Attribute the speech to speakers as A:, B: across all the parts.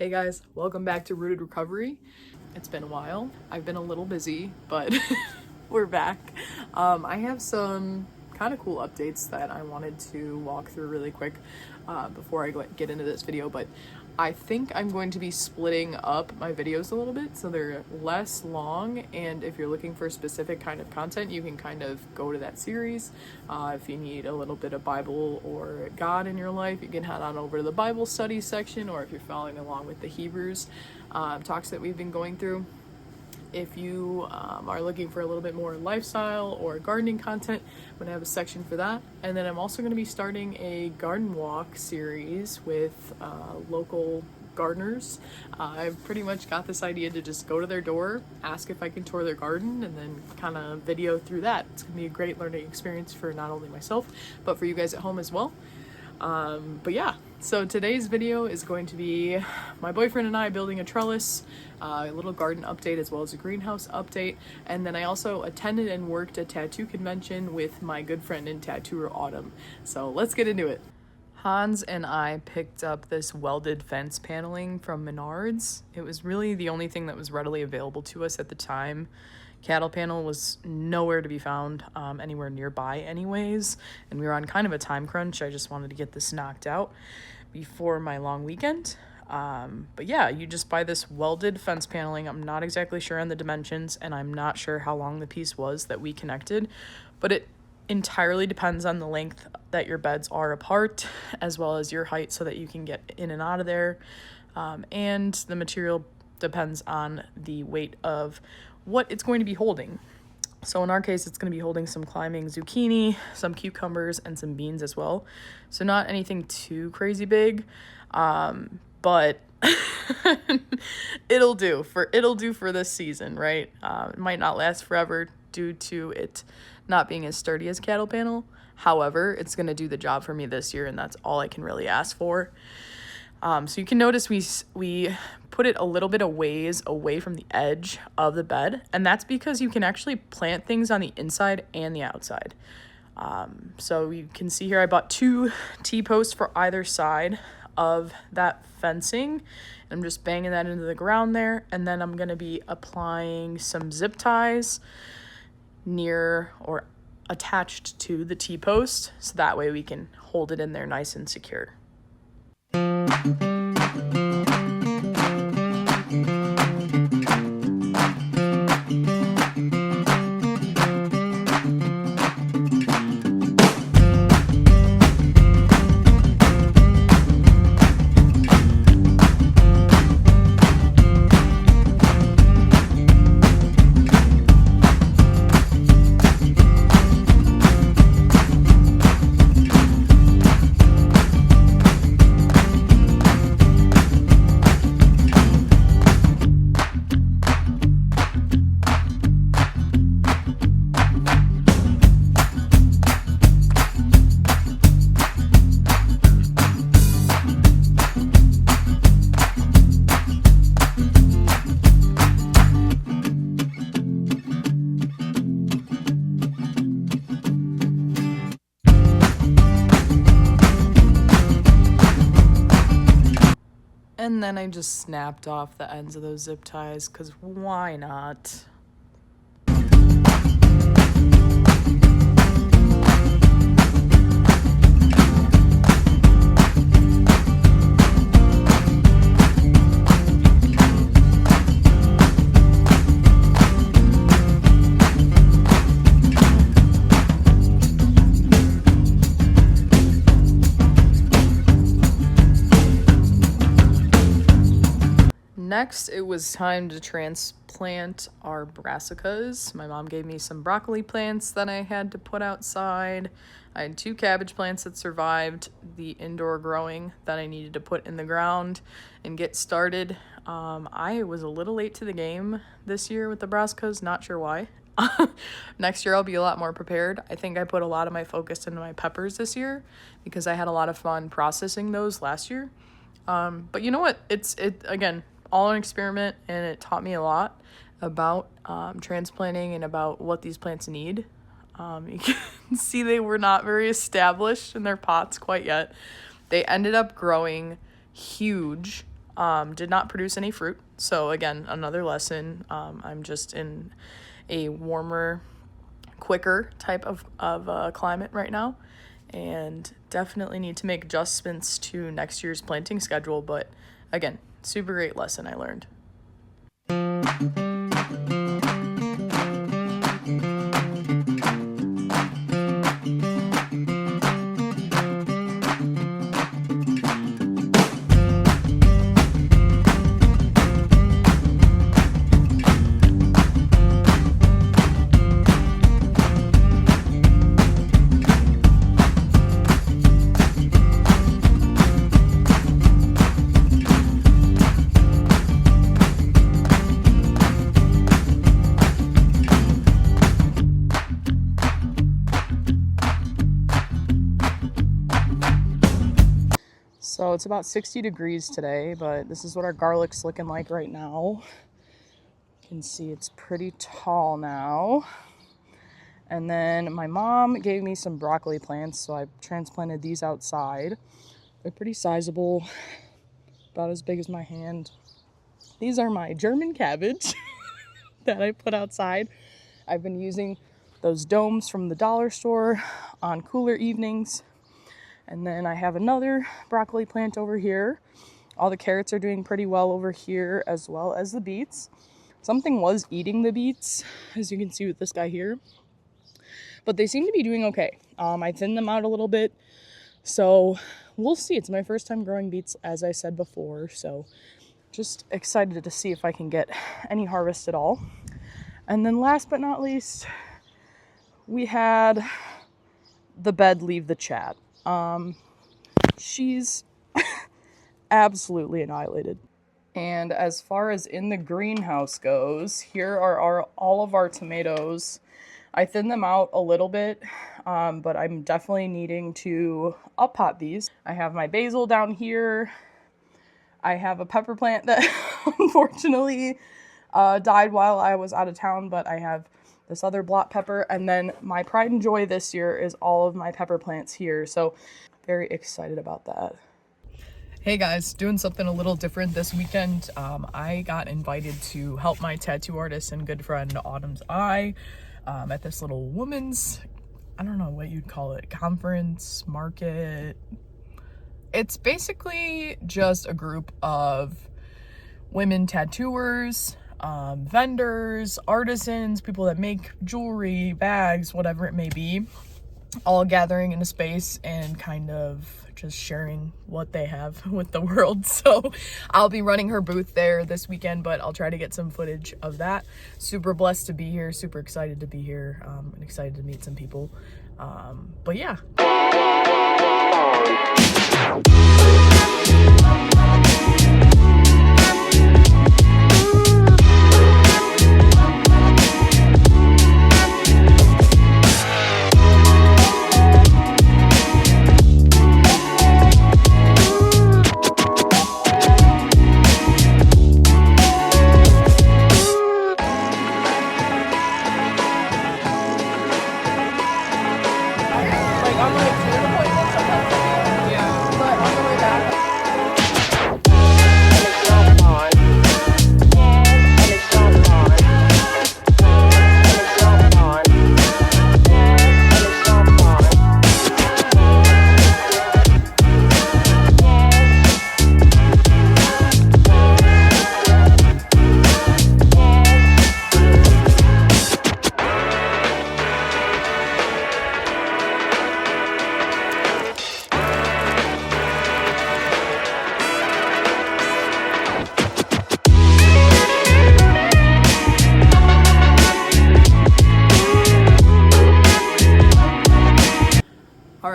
A: Hey guys, welcome back to Rooted Recovery. It's been a while. I've been a little busy, but we're back. I have some kind of cool updates that I wanted to walk through really quick before I get into this video, but I think I'm going to be splitting up my videos a little bit so they're less long, and if you're looking for a specific kind of content, you can kind of go to that series. If you need a little bit of Bible or God in your life, you can head on over to the Bible study section, or if you're following along with the Hebrews talks that we've been going through. If you are looking for a little bit more lifestyle or gardening content, I'm going to have a section for that. And then I'm also going to be starting a garden walk series with local gardeners. I've pretty much got this idea to just go to their door, ask if I can tour their garden, and then kind of video through that. It's going to be a great learning experience for not only myself, but for you guys at home as well. But yeah, so today's video is going to be my boyfriend and I building a trellis, a little garden update as well as a greenhouse update, and then I also attended and worked a tattoo convention with my good friend and tattooer Autumn. So let's get into it. Hans and I picked up this welded fence paneling from Menards. It was really the only thing that was readily available to us at the time. Cattle panel was nowhere to be found anywhere nearby anyways, and we were on kind of a time crunch. I just wanted to get this knocked out before my long weekend. But yeah, you just buy this welded fence paneling. I'm not exactly sure on the dimensions, and I'm not sure how long the piece was that we connected, but it entirely depends on the length that your beds are apart, as well as your height so that you can get in and out of there. And the material depends on the weight of what it's going to be holding. So in our case, it's going to be holding some climbing zucchini, some cucumbers, and some beans as well. So not anything too crazy big, but it'll do for this season, right? It might not last forever due to it not being as sturdy as cattle panel. However, it's going to do the job for me this year, and that's all I can really ask for. So you can notice we put it a little bit of ways away from the edge of the bed, and that's because you can actually plant things on the inside and the outside. So you can see here I bought 2 T-posts for either side of that fencing. I'm just banging that into the ground there, and then I'm going to be applying some zip ties near or attached to the T-post, so that way we can hold it in there nice and secure. And then I just snapped off the ends of those zip ties, because why not? Next, it was time to transplant our brassicas. My mom gave me some broccoli plants that I had to put outside. I had 2 cabbage plants that survived the indoor growing that I needed to put in the ground and get started. I was a little late to the game this year with the brassicas, not sure why. Next year I'll be a lot more prepared. I think I put a lot of my focus into my peppers this year because I had a lot of fun processing those last year. But you know what? It again, all an experiment, and it taught me a lot about transplanting and about what these plants need. You can see they were not very established in their pots quite yet. They ended up growing huge Did not produce any fruit. So again, another lesson. I'm just in a warmer, quicker type of climate right now, and definitely need to make adjustments to next year's planting schedule. But again, super great lesson I learned. So it's about 60 degrees today, but this is what our garlic's looking like right now. You can see it's pretty tall now. And then my mom gave me some broccoli plants, so I transplanted these outside. They're pretty sizable, about as big as my hand. These are my German cabbage that I put outside. I've been using those domes from the dollar store on cooler evenings. And then I have another broccoli plant over here. All the carrots are doing pretty well over here, as well as the beets. Something was eating the beets, as you can see with this guy here. But they seem to be doing okay. I thinned them out a little bit. So we'll see. It's my first time growing beets, as I said before. So just excited to see if I can get any harvest at all. And then last but not least, we had the bed leave the chat. She's absolutely annihilated. And as far as in the greenhouse goes, here are all of our tomatoes. I thinned them out a little bit, but I'm definitely needing to up-pot these. I have my basil down here. I have a pepper plant that unfortunately died while I was out of town, but I have this other blot pepper, and then my pride and joy this year is all of my pepper plants here, so very excited about that. Hey guys, doing something a little different this weekend. I got invited to help my tattoo artist and good friend Autumn's Eye at this little women's, I don't know what you'd call it, conference, market. It's basically just a group of women tattooers, vendors, artisans, people that make jewelry, bags, whatever it may be, all gathering in a space and kind of just sharing what they have with the world. So I'll be running her booth there this weekend, but I'll try to get some footage of that. Super blessed to be here, super excited to be here, and excited to meet some people. But yeah.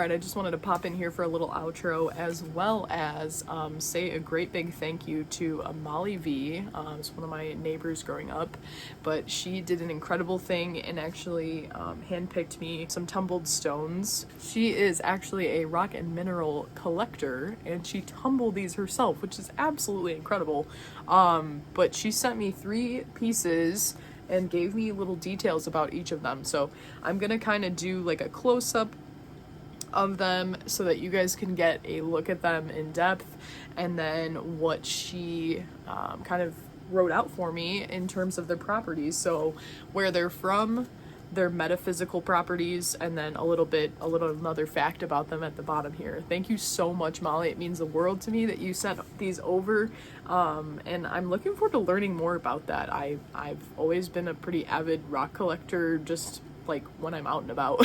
A: I just wanted to pop in here for a little outro, as well as say a great big thank you to Molly V. It's one of my neighbors growing up, but she did an incredible thing and actually handpicked me some tumbled stones. She is actually a rock and mineral collector, and she tumbled these herself, which is absolutely incredible. But she sent me 3 pieces and gave me little details about each of them. So I'm gonna kind of do like a close-up of them so that you guys can get a look at them in depth, and then what she kind of wrote out for me in terms of their properties. So where they're from, their metaphysical properties, and then a little another fact about them at the bottom here. Thank you so much, Molly. It means the world to me that you sent these over, and I'm looking forward to learning more about that. I've always been a pretty avid rock collector, just like when I'm out and about.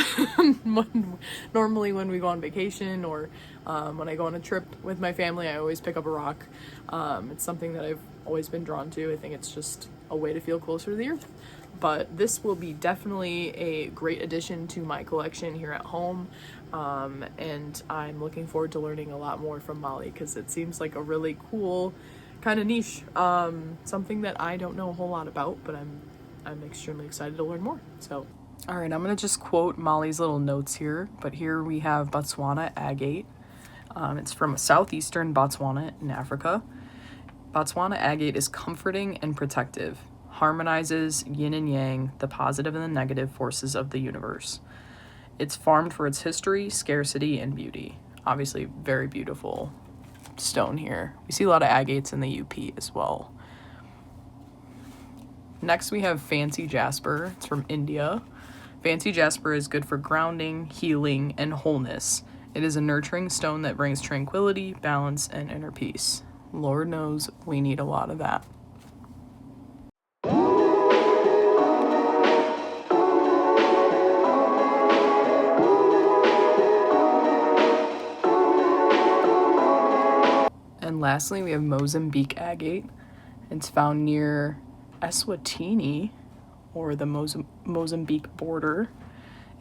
A: Normally when we go on vacation, or when I go on a trip with my family, I always pick up a rock. It's something that I've always been drawn to. I think it's just a way to feel closer to the earth. But this will be definitely a great addition to my collection here at home, and I'm looking forward to learning a lot more from Molly, because it seems like a really cool kind of niche, something that I don't know a whole lot about, but I'm extremely excited to learn more. So, all right, I'm gonna just quote Molly's little notes here, but here we have Botswana agate. It's from southeastern Botswana in Africa. Botswana agate is comforting and protective, harmonizes yin and yang, the positive and the negative forces of the universe. It's farmed for its history, scarcity, and beauty. Obviously, very beautiful stone here. We see a lot of agates in the UP as well. Next, we have fancy jasper. It's from India. Fancy jasper is good for grounding, healing, and wholeness. It is a nurturing stone that brings tranquility, balance, and inner peace. Lord knows we need a lot of that. And lastly, we have Mozambique agate. It's found near Eswatini, or the Mozambique border.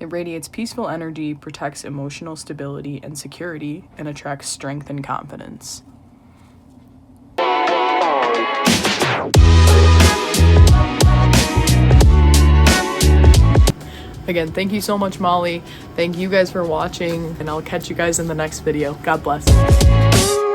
A: It radiates peaceful energy, protects emotional stability and security, and attracts strength and confidence. Again, thank you so much, Molly. Thank you guys for watching, and I'll catch you guys in the next video. God bless.